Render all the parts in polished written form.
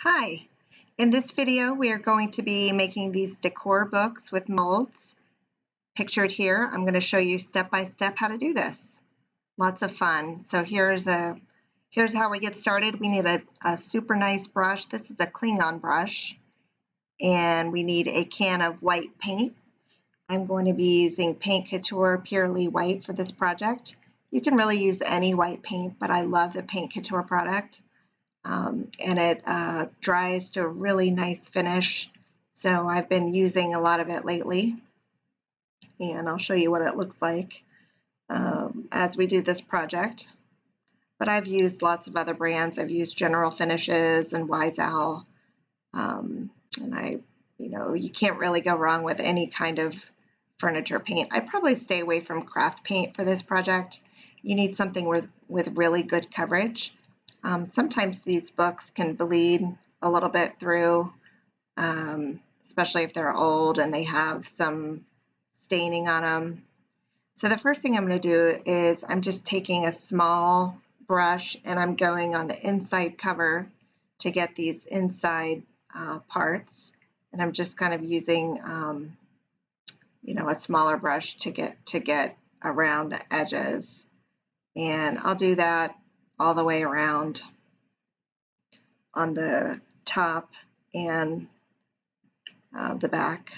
Hi, in this video we are going to be making these decor books with molds. Pictured here, I'm going to show you step by step how to do this. Lots of fun. So here's how we get started. We need a super nice brush. This is a Klingon brush, and we need a can of white paint. I'm going to be using Paint Couture Purely White for this project. You can really use any white paint, but I love the Paint Couture product. And it dries to a really nice finish. So I've been using a lot of it lately, and I'll show you what it looks like as we do this project. But I've used lots of other brands. I've used General Finishes and Wise Owl, and you can't really go wrong with any kind of furniture paint. I'd probably stay away from craft paint for this project. You need something with really good coverage. Sometimes these books can bleed a little bit through, especially if they're old and they have some staining on them. So the first thing I'm going to do is I'm just taking a small brush and I'm going on the inside cover to get these inside parts, and I'm just kind of using a smaller brush to get around the edges, and I'll do that all the way around on the top and the back.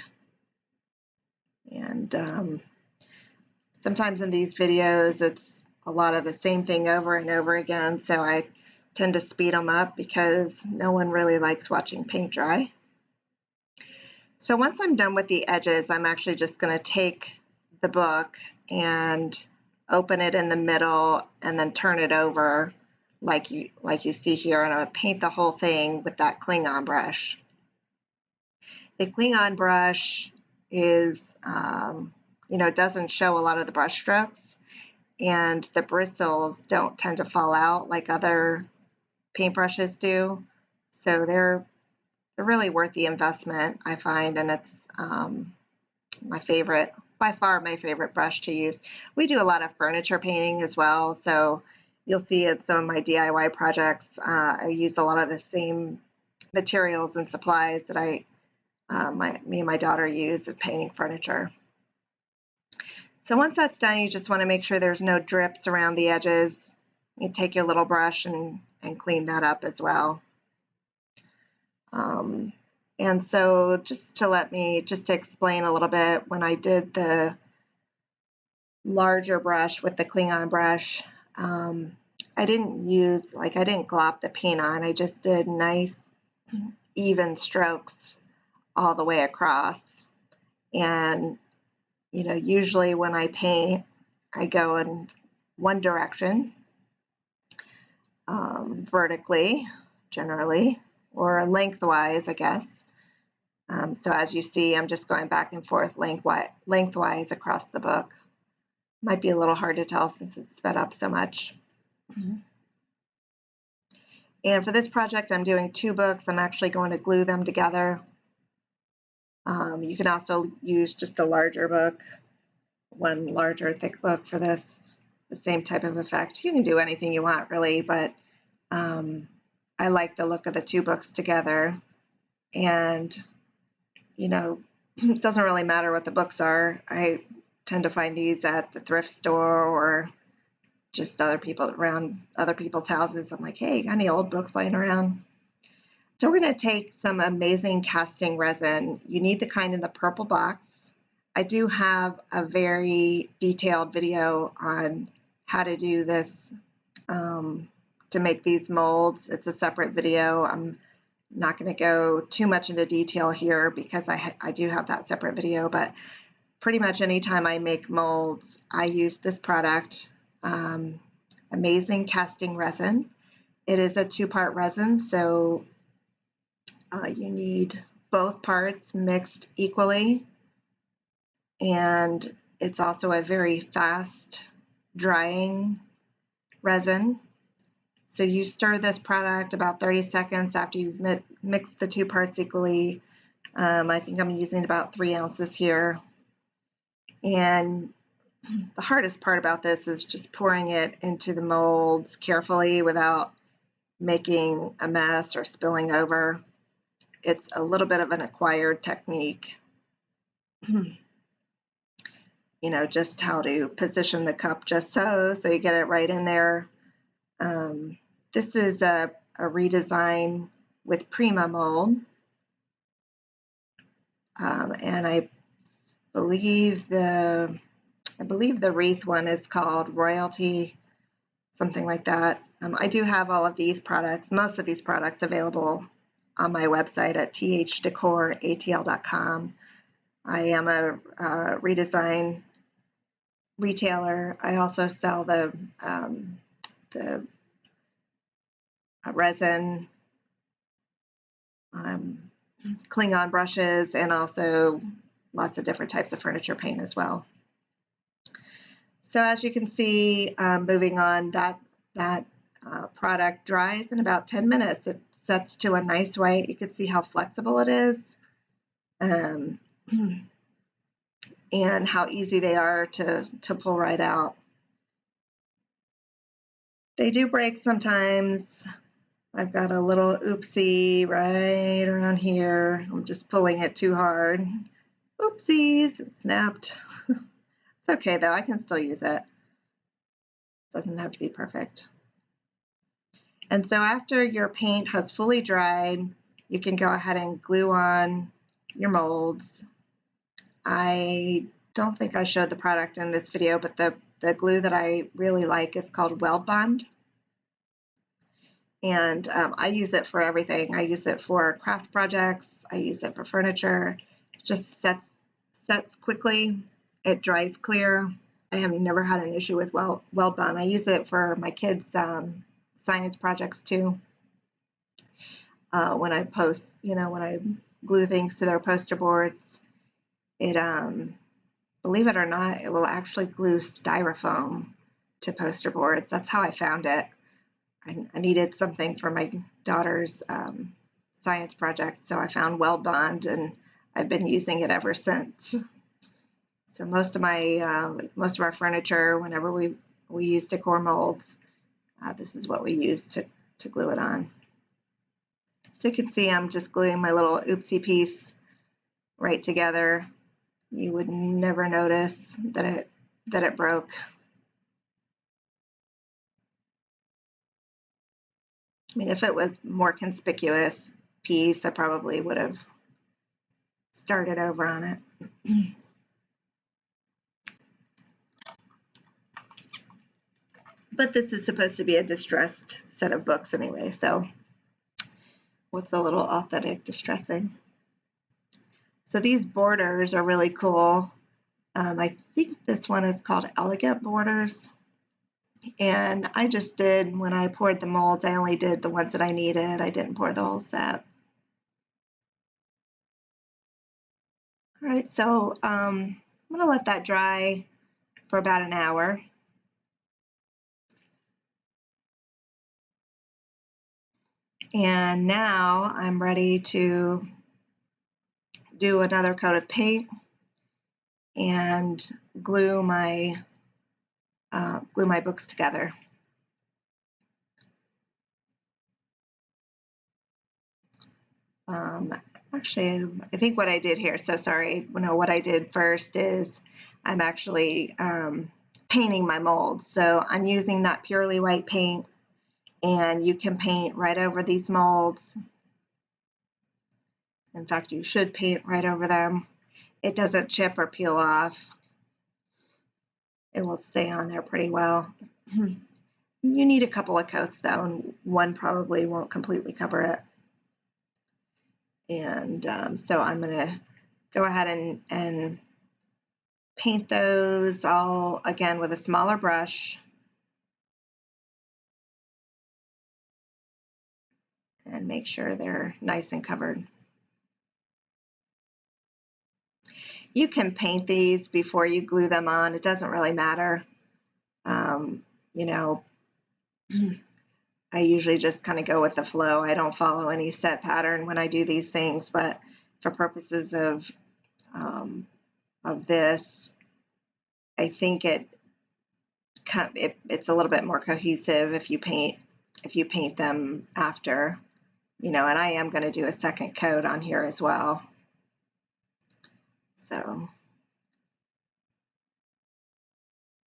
And sometimes in these videos it's a lot of the same thing over and over again, so I tend to speed them up because no one really likes watching paint dry. So once I'm done with the edges, I'm actually just going to take the book and open it in the middle and then turn it over like you see here, and I'm going to paint the whole thing with that Klingon brush. The Klingon brush is, it doesn't show a lot of the brush strokes, and the bristles don't tend to fall out like other paintbrushes do. So they're really worth the investment, I find, and it's by far my favorite brush to use. We do a lot of furniture painting as well, so you'll see in some of my DIY projects, I use a lot of the same materials and supplies that me and my daughter use in painting furniture. So once that's done, you just want to make sure there's no drips around the edges. You take your little brush and clean that up as well. And so just to explain a little bit, when I did the larger brush with the Klingon brush, I didn't glop the paint on. I just did nice even strokes all the way across. And usually when I paint, I go in one direction, vertically generally, or lengthwise, I guess. So as you see, I'm just going back and forth lengthwise across the book. Might be a little hard to tell since it's sped up so much. And for this project, I'm doing two books. I'm actually going to glue them together. You can also use just a larger book, one larger thick book for the same type of effect. You can do anything you want really, but I like the look of the two books together. And it doesn't really matter what the books are. I tend to find these at the thrift store or just around other people's houses. I'm like, hey, got any old books lying around? So we're going to take some amazing casting resin. You need the kind in the purple box. I do have a very detailed video on how to do this to make these molds. It's a separate video. I'm not going to go too much into detail here because I do have that separate video, but pretty much anytime I make molds, I use this product, Amazing Casting Resin. It is a two-part resin, so you need both parts mixed equally, and it's also a very fast drying resin. So you stir this product about 30 seconds after you've mixed the two parts equally. I think I'm using about 3 ounces here. And the hardest part about this is just pouring it into the molds carefully without making a mess or spilling over. It's a little bit of an acquired technique. You know, just how to position the cup just so you get it right in there. This is a redesign with Prima mold. And I believe the wreath one is called Royalty, something like that. I do have all of these products, most of these products available on my website at thdecoratl.com. I am a Redesign retailer. I also sell the resin, Klingon brushes, and also lots of different types of furniture paint as well. So as you can see, moving on, that product dries in about 10 minutes. It sets to a nice white. You can see how flexible it is, and how easy they are to pull right out. They do break sometimes. I've got a little oopsie right around here. I'm just pulling it too hard. Oopsies, it snapped. It's okay though, I can still use it. Doesn't have to be perfect. And so after your paint has fully dried, you can go ahead and glue on your molds. I don't think I showed the product in this video, but the glue that I really like is called Weld Bond. And I use it for everything. I use it for craft projects. I use it for furniture. It just sets quickly. It dries clear. I have never had an issue with Weld Bond. I use it for my kids' science projects too. When I post, when I glue things to their poster boards, it, believe it or not, it will actually glue styrofoam to poster boards. That's how I found it. I needed something for my daughter's science project, so I found Weld Bond, and I've been using it ever since. So most of our furniture, whenever we use decor molds, this is what we use to glue it on. So you can see I'm just gluing my little oopsie piece right together. You would never notice that it broke. I mean, if it was more conspicuous piece, I probably would have started over on it. But this is supposed to be a distressed set of books anyway, so what's a little authentic distressing? So these borders are really cool. I think this one is called Elegant Borders. And I just did, when I poured the molds, I only did the ones that I needed. I didn't pour the whole set. All right, so I'm going to let that dry for about an hour. And now I'm ready to do another coat of paint and glue my books together. Actually, I think what I did here, so sorry, what I did first is I'm actually painting my molds. So I'm using that purely white paint, and you can paint right over these molds. In fact, you should paint right over them. It doesn't chip or peel off. It will stay on there pretty well. You need a couple of coats though, and one probably won't completely cover it. And so I'm going to go ahead and paint those all again with a smaller brush. And make sure they're nice and covered. You can paint these before you glue them on. It doesn't really matter. I usually just kind of go with the flow. I don't follow any set pattern when I do these things, but for purposes of this, I think it's a little bit more cohesive if you paint if you paint them after, and I am going to do a second coat on here as well. So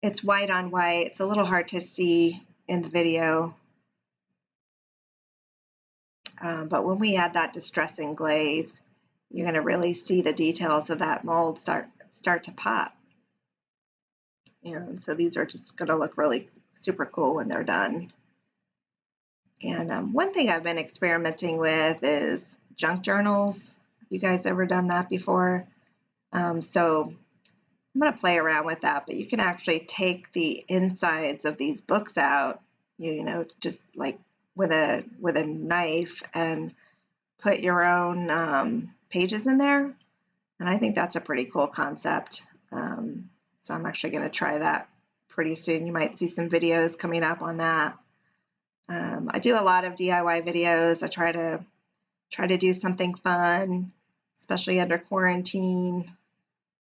it's white on white. It's a little hard to see in the video, but when we add that distressing glaze, you're going to really see the details of that mold start to pop. And so these are just going to look really super cool when they're done. And one thing I've been experimenting with is junk journals. Have you guys ever done that before? So I'm going to play around with that, but you can actually take the insides of these books out, just like with a knife, and put your own pages in there. And I think that's a pretty cool concept. So I'm actually going to try that pretty soon. You might see some videos coming up on that. I do a lot of DIY videos. I try to do something fun, especially under quarantine.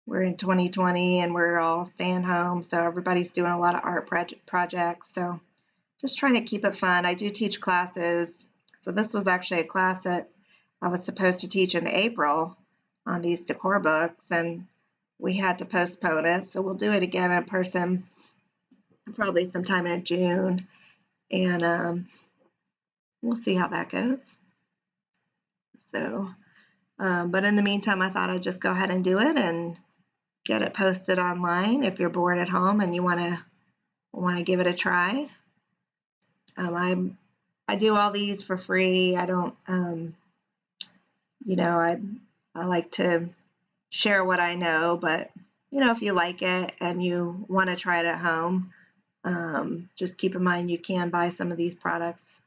We're in 2020 and we're all staying home, so everybody's doing a lot of art projects. So just trying to keep it fun. I do teach classes. So this was actually a class that I was supposed to teach in April on these decor books, and we had to postpone it. So we'll do it again in person probably sometime in June, and we'll see how that goes. So, but in the meantime, I thought I'd just go ahead and do it and get it posted online if you're bored at home and you want to give it a try. I do all these for free. I don't, I like to share what I know, but if you like it and you want to try it at home, just keep in mind you can buy some of these products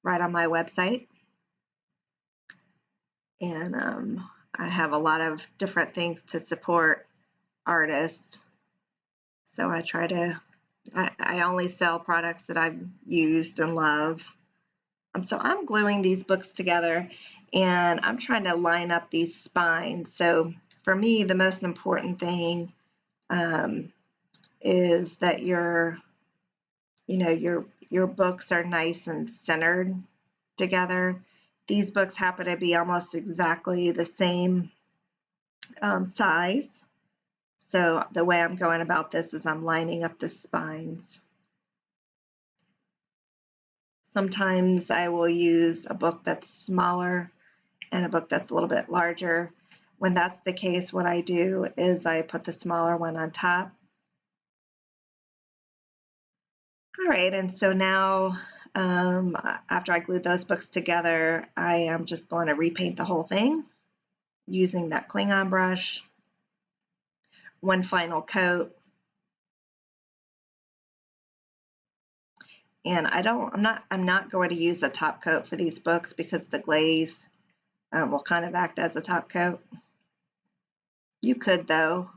right on my website. And I have a lot of different things to support artists. So I only sell products that I've used and love. So I'm gluing these books together and I'm trying to line up these spines. So for me, the most important thing is that your books are nice and centered together. These books happen to be almost exactly the same size. So the way I'm going about this is I'm lining up the spines. Sometimes I will use a book that's smaller and a book that's a little bit larger. When that's the case, what I do is I put the smaller one on top. All right, and so now after I glued those books together, I am just going to repaint the whole thing using that Klingon brush. One final coat. And I'm not going to use a top coat for these books because the glaze will kind of act as a top coat. You could though.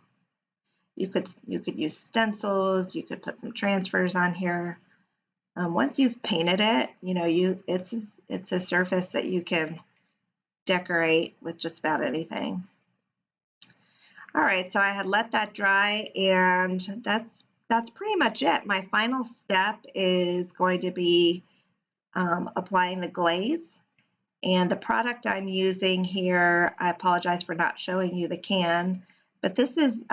You could use stencils. You could put some transfers on here. Once you've painted it, it's a surface that you can decorate with just about anything. All right, so I had let that dry, and that's pretty much it. My final step is going to be applying the glaze. And the product I'm using here, I apologize for not showing you the can, but this is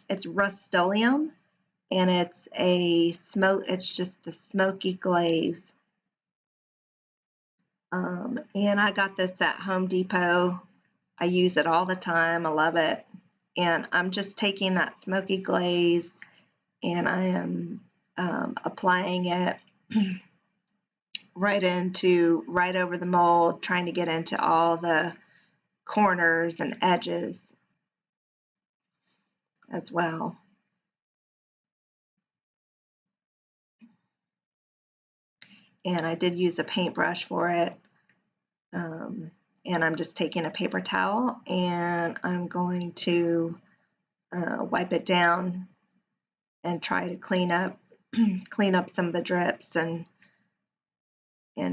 it's Rust-Oleum, and it's just the smoky glaze. And I got this at Home Depot. I use it all the time. I love it. And I'm just taking that smoky glaze and I am applying it right over the mold, trying to get into all the corners and edges as well. And I did use a paintbrush for it. And I'm just taking a paper towel and I'm going to wipe it down and try to clean up some of the drips and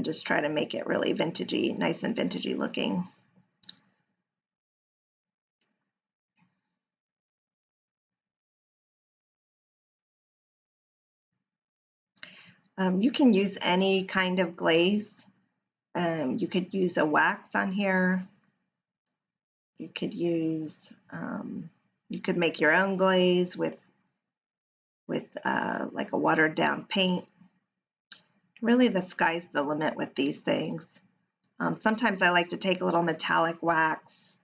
just try to make it really vintagey, nice and vintagey looking. You can use any kind of glaze. You could use a wax on here. You could use, you could make your own glaze with like a watered down paint. Really, the sky's the limit with these things. Sometimes I like to take a little metallic wax,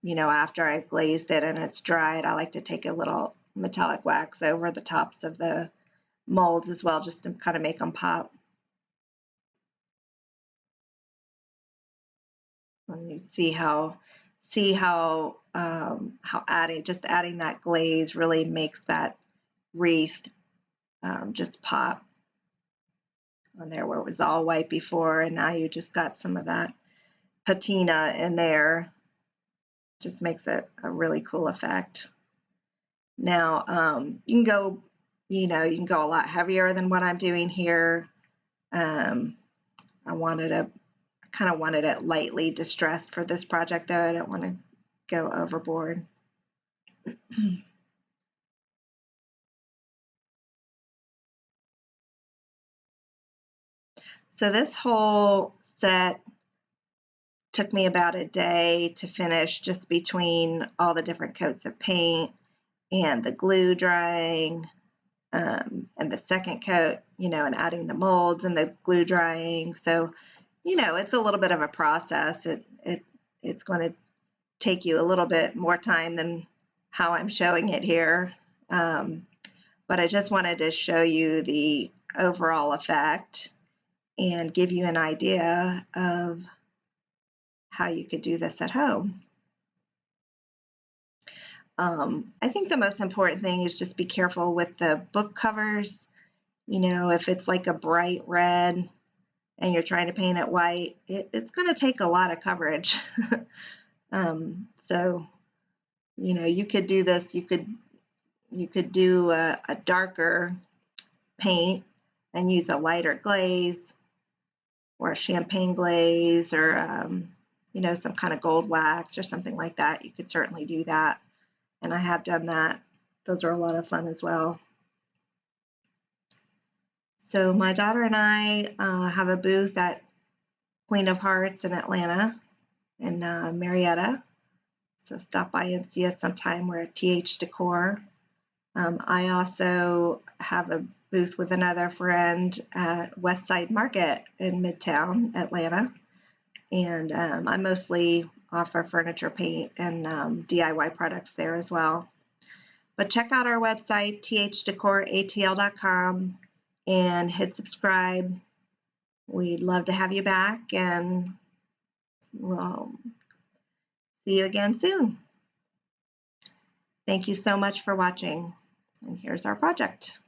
you know, after I've glazed it and it's dried. I like to take a little metallic wax over the tops of the molds as well, just to kind of make them pop. And you see how adding that glaze really makes that wreath just pop on there where it was all white before, and now you just got some of that patina in there. Just makes it a really cool effect. Now you can go, you know, you can go a lot heavier than what I'm doing here. I kind of wanted it lightly distressed for this project, though I don't want to go overboard. So this whole set took me about a day to finish, just between all the different coats of paint and the glue drying, and the second coat, you know, and adding the molds and the glue drying. So, you know, it's a little bit of a process. It's going to take you a little bit more time than how I'm showing it here. But I just wanted to show you the overall effect and give you an idea of how you could do this at home. I think the most important thing is just be careful with the book covers. You know, if it's like a bright red and you're trying to paint it white, it's going to take a lot of coverage. So, you know, you could do this. You could do a darker paint and use a lighter glaze or a champagne glaze, or you know, some kind of gold wax or something like that. You could certainly do that, and I have done that. Those are a lot of fun as well. So my daughter and I have a booth at Queen of Hearts in Atlanta, in Marietta. So stop by and see us sometime. We're at TH Decor. I also have a booth with another friend at Westside Market in Midtown Atlanta, and I mostly offer furniture paint and DIY products there as well. But check out our website, thdecoratl.com, and hit subscribe. We'd love to have you back, and we'll see you again soon. Thank you so much for watching, and here's our project.